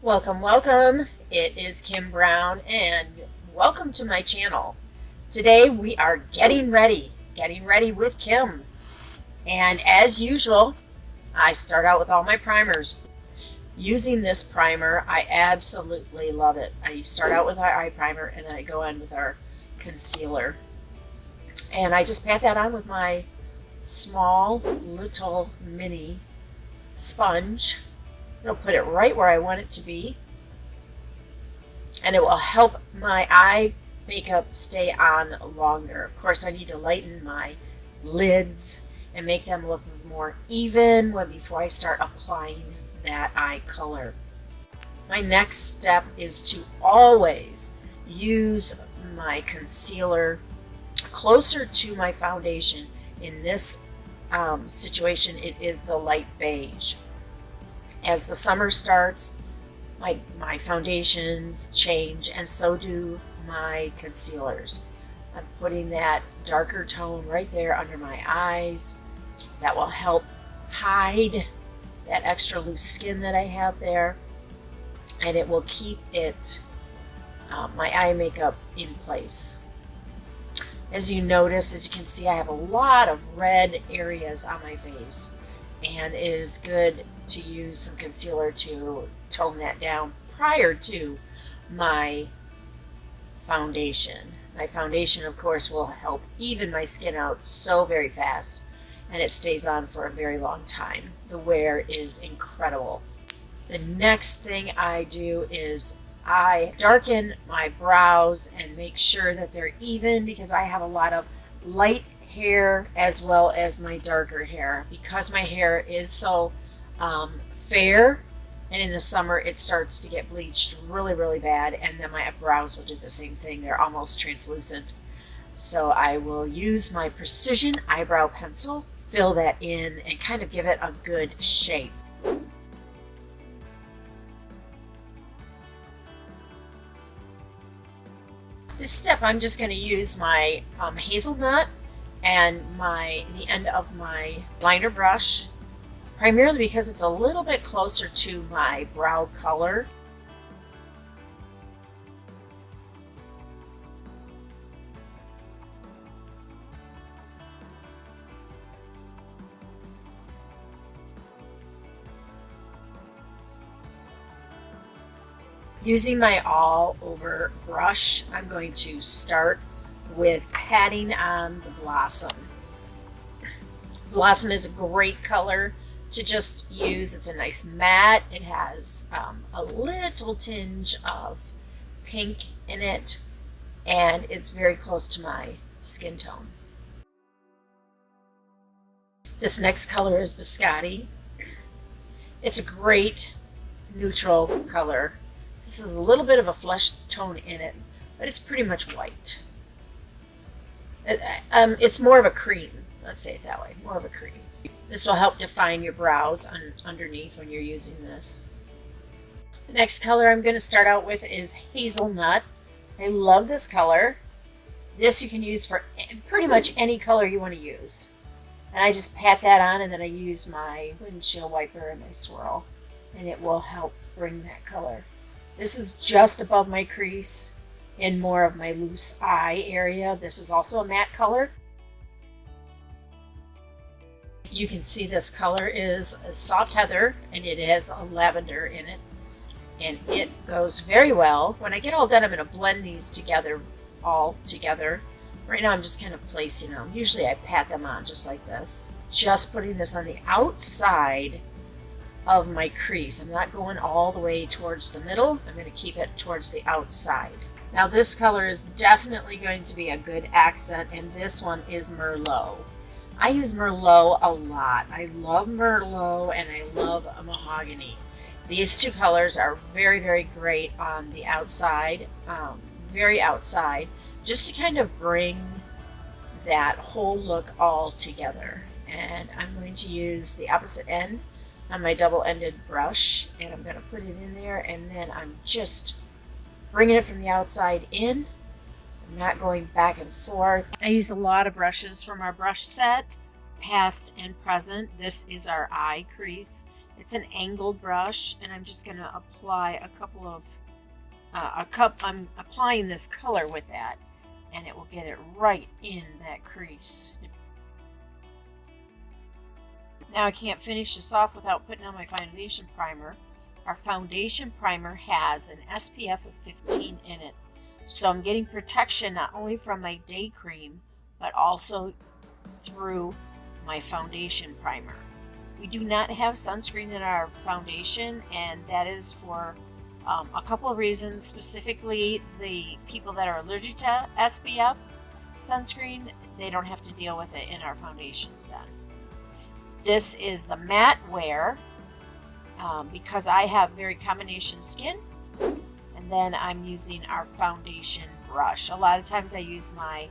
Welcome, welcome. It is Kim Brown and welcome to my channel. Today we are getting ready with Kim. And as usual, I start out with all my primers. Using this primer, I absolutely love it. I start out with our eye primer and then I go in with our concealer. And I just pat that on with my small little mini sponge. It'll put it right where I want it to be, and it will help my eye makeup stay on longer. Of course, I need to lighten my lids and make them look more even before I start applying that eye color. My next step is to always use my concealer closer to my foundation. In this situation, it is the light beige. As the summer starts, my foundations change, and so do my concealers. I'm putting that darker tone right there under my eyes. That will help hide that extra loose skin that I have there, and it will keep it, my eye makeup in place. As you notice, as you can see, I have a lot of red areas on my face, and it is good to use some concealer to tone that down prior to my foundation. My foundation, of course, will help even my skin out so very fast, and it stays on for a very long time. The wear is incredible. The next thing I do is I darken my brows and make sure that they're even, because I have a lot of light hair as well as my darker hair. Because my hair is so fair, and in the summer it starts to get bleached really bad, and then my brows will do the same thing. They're almost translucent. So I will use my precision eyebrow pencil, fill that in, and kind of give it a good shape. This step, I'm just going to use my Hazelnut and the end of my liner brush, primarily because it's a little bit closer to my brow color. Using my all over brush, I'm going to start with patting on the blossom. Blossom is a great color to just use. It's a nice matte. It has a little tinge of pink in it, and it's very close to my skin tone. This next color is Biscotti. It's a great neutral color. This is a little bit of a flesh tone in it, but it's pretty much white. It's more of a cream. Let's say it that way, more of a cream. This will help define your brows underneath when you're using this. The next color I'm going to start out with is Hazelnut. I love this color. This you can use for pretty much any color you want to use. And I just pat that on, and then I use my windshield wiper and I swirl, and it will help bring that color. This is just above my crease in more of my loose eye area. This is also a matte color. You can see this color is a soft heather, and it has a lavender in it, and it goes very well. When I get all done, I'm going to blend these together, all together. Right now I'm just kind of placing them. Usually I pat them on just like this. Just putting this on the outside of my crease. I'm not going all the way towards the middle. I'm going to keep it towards the outside. Now this color is definitely going to be a good accent, and this one is Merlot. I use Merlot a lot. I love Merlot and I love Mahogany. These two colors are very great on the outside, very outside, just to kind of bring that whole look all together. And I'm going to use the opposite end on my double-ended brush, and I'm going to put it in there, and then I'm just bringing it from the outside in. I'm not going back and forth. I use a lot of brushes from our brush set, past and present. This is our eye crease, It's an angled brush, and I'm just going to apply a couple of, I'm applying this color with that, and it will get it right in that crease. Now I can't finish this off without putting on my foundation primer. Our foundation primer has an SPF of 15 in it. So I'm getting protection not only from my day cream, but also through my foundation primer. We do not have sunscreen in our foundation, and that is for a couple of reasons. Specifically, the people that are allergic to SPF sunscreen, they don't have to deal with it in our foundations then. This is the matte wear because I have very combination skin, and then I'm using our foundation brush. A lot of times I use my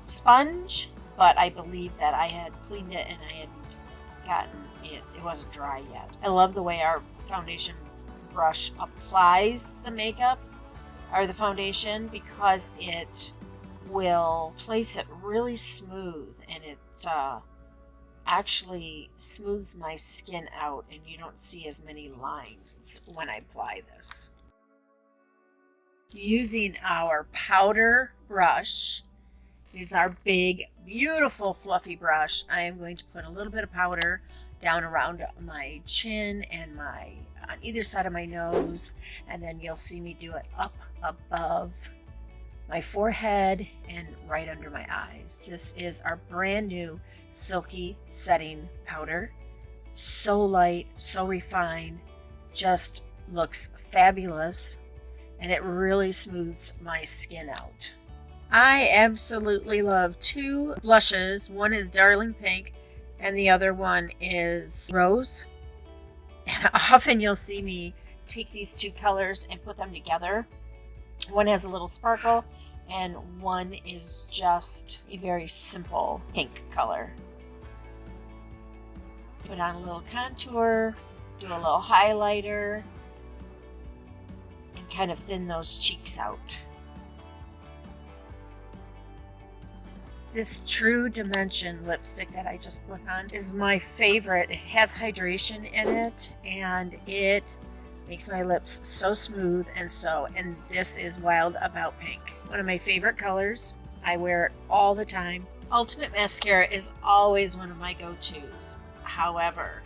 sponge, but I believe that I had cleaned it and I hadn't gotten it. It wasn't dry yet. I love the way our foundation brush applies the makeup or the foundation because it will place it really smooth, and it actually smooths my skin out, and you don't see as many lines when I apply this. Using our powder brush, this is our big, beautiful, fluffy brush. I am going to put a little bit of powder down around my chin and on either side of my nose, and then you'll see me do it up above my forehead and right under my eyes. This is our brand new Silky setting powder. So light, so refined, just looks fabulous, and it really smooths my skin out. I absolutely love two blushes. One is Darling Pink and the other one is Rose. And often you'll see me take these two colors and put them together. One has a little sparkle and one is just a very simple pink color. Put on a little contour, do a little highlighter, and kind of thin those cheeks out. This True Dimension lipstick that I just put on is my favorite. It has hydration in it, and it makes my lips so smooth, and this is Wild About Pink. One of my favorite colors. I wear it all the time. Ultimate Mascara is always one of my go-tos. However,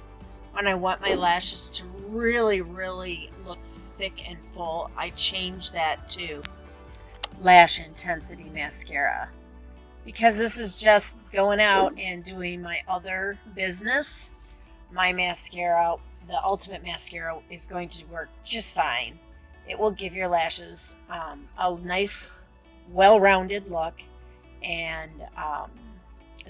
when I want my lashes to really, really look thick and full, I change that to Lash Intensity Mascara. Because this is just going out and doing my other business, my mascara, the Ultimate Mascara, is going to work just fine. It will give your lashes a nice, well-rounded look. And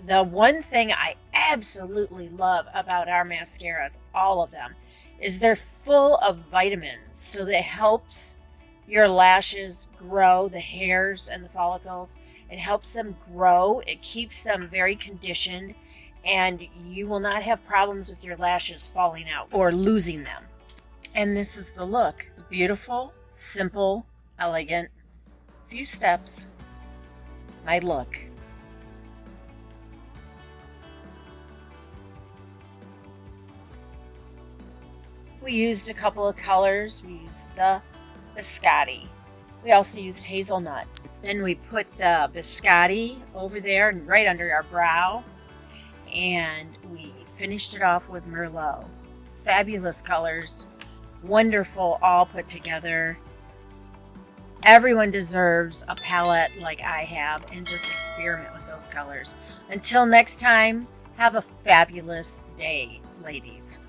the one thing I absolutely love about our mascaras, all of them, is they're full of vitamins. So that helps your lashes grow, the hairs and the follicles. It helps them grow. It keeps them very conditioned, and you will not have problems with your lashes falling out or losing them. And this is the look. Beautiful, simple, elegant, few steps. My look. We used a couple of colors. We used the Biscotti. We also used Hazelnut. Then we put the Biscotti over there and right under our brow. And we finished it off with Merlot. Fabulous colors. Wonderful, all put together. Everyone deserves a palette like I have, and just experiment with those colors. Until next time, have a fabulous day, ladies.